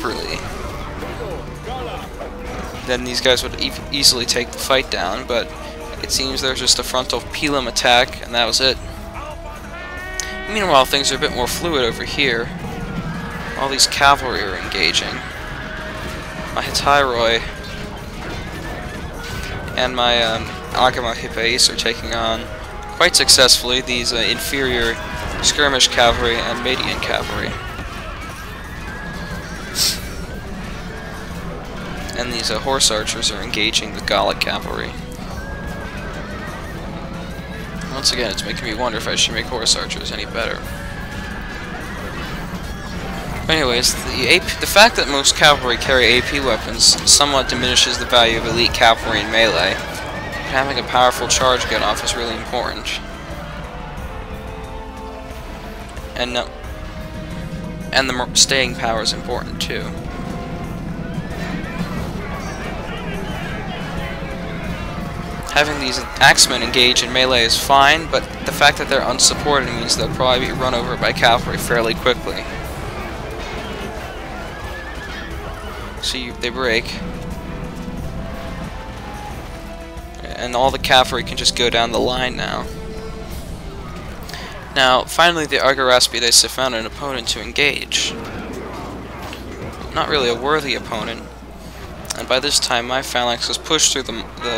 properly, then these guys would easily take the fight down, but it seems there's just a frontal pilum attack, and that was it. Meanwhile, things are a bit more fluid over here. All these cavalry are engaging. My Hetairoi and my Agama Hippeis are taking on, quite successfully, these inferior skirmish cavalry and Median cavalry. And these horse archers are engaging the Gallic cavalry. Once again, it's making me wonder if I should make horse archers any better. But anyways, the fact that most cavalry carry AP weapons somewhat diminishes the value of elite cavalry in melee. Having a powerful charge get off is really important. And the staying power is important too. Having these axemen engage in melee is fine, but the fact that they're unsupported means they'll probably be run over by cavalry fairly quickly. See, they break. And all the cavalry can just go down the line now. Now, finally the Argaraspides have found an opponent to engage. Not really a worthy opponent. And by this time my phalanx was pushed through the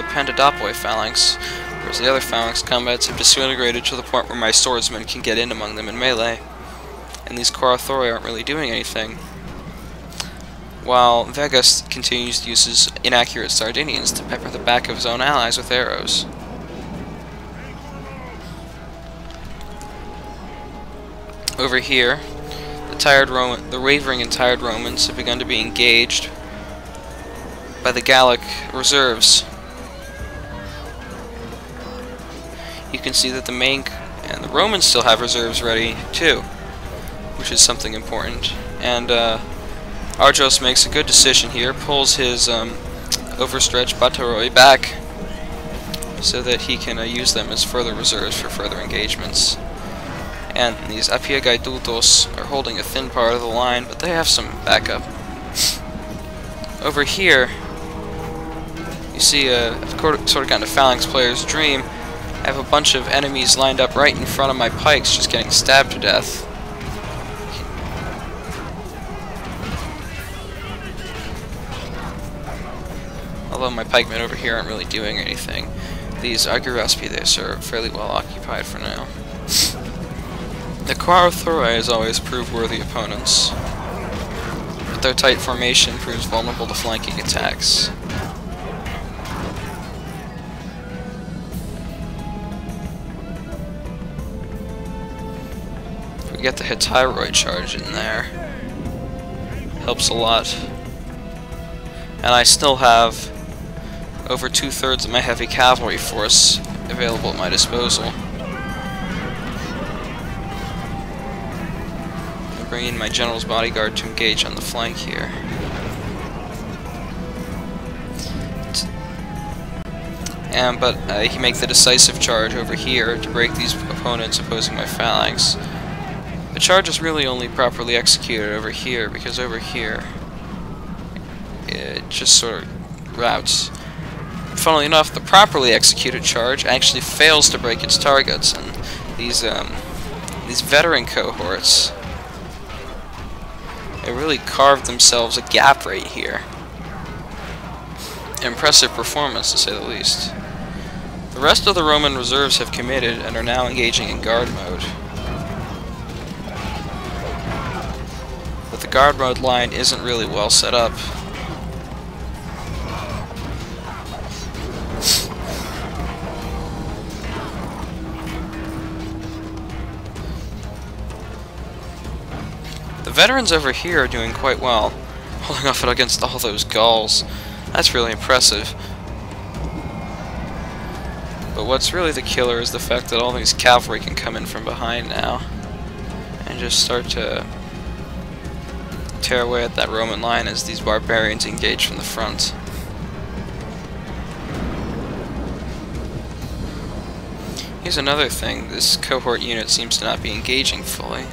Pandadopoi phalanx, whereas the other phalanx combats have disintegrated to the point where my swordsmen can get in among them in melee. And these Korathori aren't really doing anything. While Vega continues to use his inaccurate Sardinians to pepper the back of his own allies with arrows. Over here, the wavering and tired Romans have begun to be engaged by the Gallic reserves. You can see that the Romans still have reserves ready too, which is something important. And Arjos makes a good decision here, pulls his overstretched Bataroi back so that he can use them as further reserves for further engagements. And these Apia Gaidutos are holding a thin part of the line, but they have some backup. Over here, you see sort of kind of phalanx player's dream. I have a bunch of enemies lined up right in front of my pikes, just getting stabbed to death. Although my pikemen over here aren't really doing anything. These Argaraspides are fairly well occupied for now. The Korathori has always proved worthy opponents, but their tight formation proves vulnerable to flanking attacks. If we get the Hetairoi charge in there, helps a lot. And I still have over 2/3 of my heavy cavalry force available at my disposal. I'll bring in my general's bodyguard to engage on the flank here. But he makes the decisive charge over here to break these opponents opposing my phalanx. The charge is really only properly executed over here, because over here it just sort of routes. Funnily enough, the properly executed charge actually fails to break its targets, and these veteran cohorts, they really carved themselves a gap right here. Impressive performance, to say the least. The rest of the Roman reserves have committed and are now engaging in guard mode. But the guard mode line isn't really well set up. The veterans over here are doing quite well, holding off against all those Gauls. That's really impressive. But what's really the killer is the fact that all these cavalry can come in from behind now and just start to tear away at that Roman line as these barbarians engage from the front. Here's another thing, this cohort unit seems to not be engaging fully.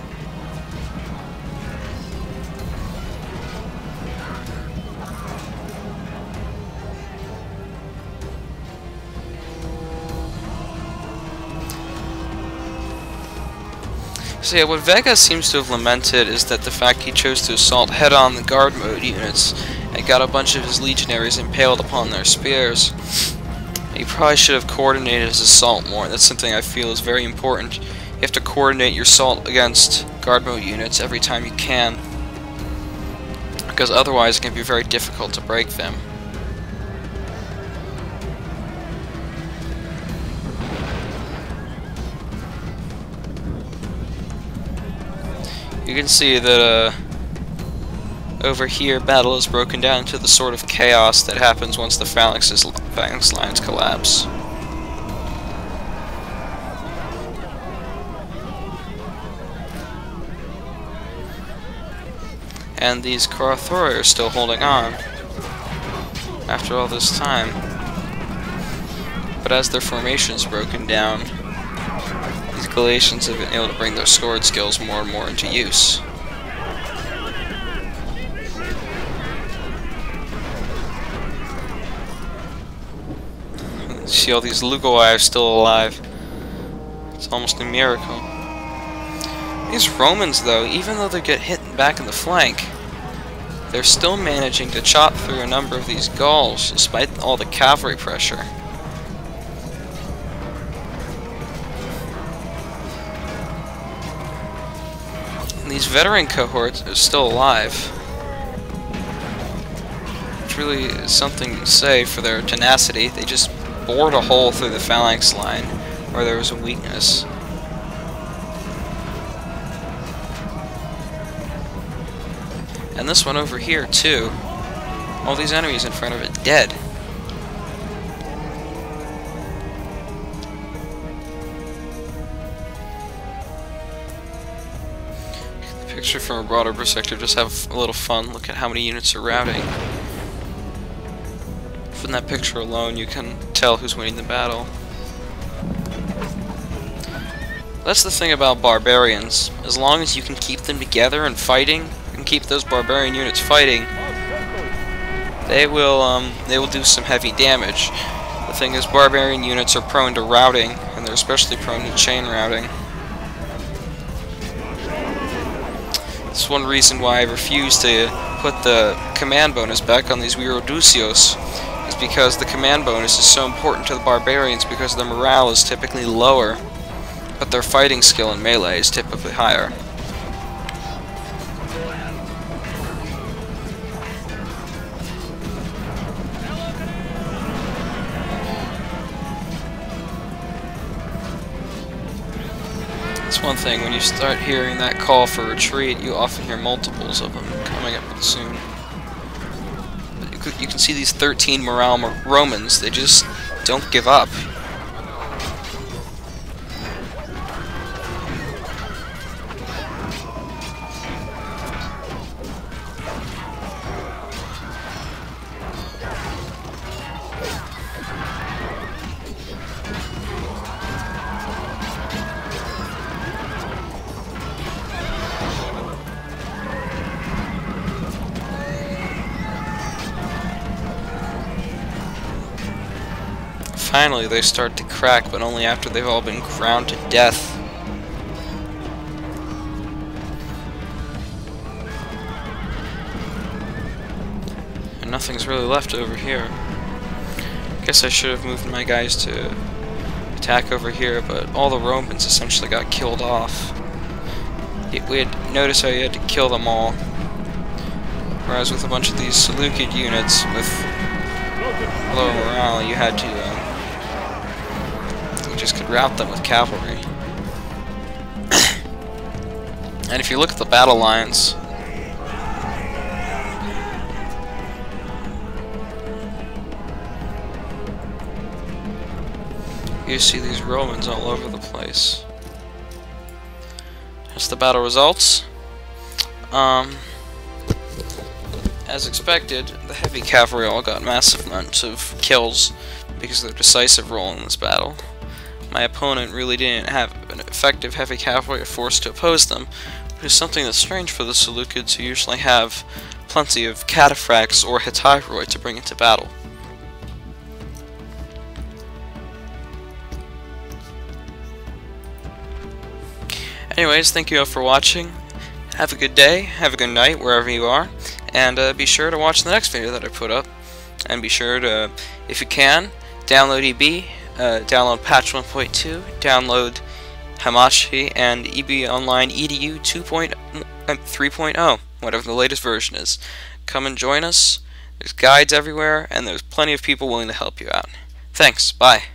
So yeah, what Vega seems to have lamented is that the fact he chose to assault head-on the guard mode units and got a bunch of his legionaries impaled upon their spears. He probably should have coordinated his assault more. That's something I feel is very important. You have to coordinate your assault against guard mode units every time you can, because otherwise it can be very difficult to break them. You can see that over here battle is broken down into the sort of chaos that happens once the phalanx lines collapse. And these Karathori are still holding on after all this time. But as their formation's broken down, these Galatians have been able to bring their sword skills more and more into use. See all these Lugoi are still alive. It's almost a miracle. These Romans, though, even though they get hit back in the flank, they're still managing to chop through a number of these Gauls, despite all the cavalry pressure. And these veteran cohorts are still alive, which really is something to say for their tenacity. They just bored a hole through the phalanx line where there was a weakness. And this one over here too. All these enemies in front of it dead. The picture from a broader perspective, just have a little fun. Look at how many units are routing. From that picture alone, you can tell who's winning the battle. That's the thing about barbarians. As long as you can keep them together and fighting, and keep those barbarian units fighting, they will do some heavy damage. The thing is, barbarian units are prone to routing, and they're especially prone to chain routing. That's one reason why I refuse to put the command bonus back on these Viroducios, is because the command bonus is so important to the barbarians because their morale is typically lower, but their fighting skill in melee is typically higher. It's one thing, when you start hearing that call for retreat, you often hear multiples of them coming up soon. But you can see these 13 morale Romans, they just don't give up. Finally, they start to crack, but only after they've all been ground to death. And nothing's really left over here. Guess I should have moved my guys to attack over here, but all the Romans essentially got killed off. We had noticed how you had to kill them all. Whereas with a bunch of these Seleucid units with lower morale, you had to just could rout them with cavalry. And if you look at the battle lines, you see these Romans all over the place. That's the battle results. As expected, the heavy cavalry all got massive amounts of kills because of their decisive role in this battle. My opponent really didn't have an effective heavy cavalry force to oppose them, which is something that's strange for the Seleucids, who usually have plenty of cataphracts or hetairoi to bring into battle. Anyways, thank you all for watching. Have a good day, have a good night wherever you are, and be sure to watch the next video that I put up. And be sure to, if you can, download EB, download patch 1.2, download Hamachi, and EB Online EDU 3.0, whatever the latest version is. Come and join us. There's guides everywhere, and there's plenty of people willing to help you out. Thanks, bye.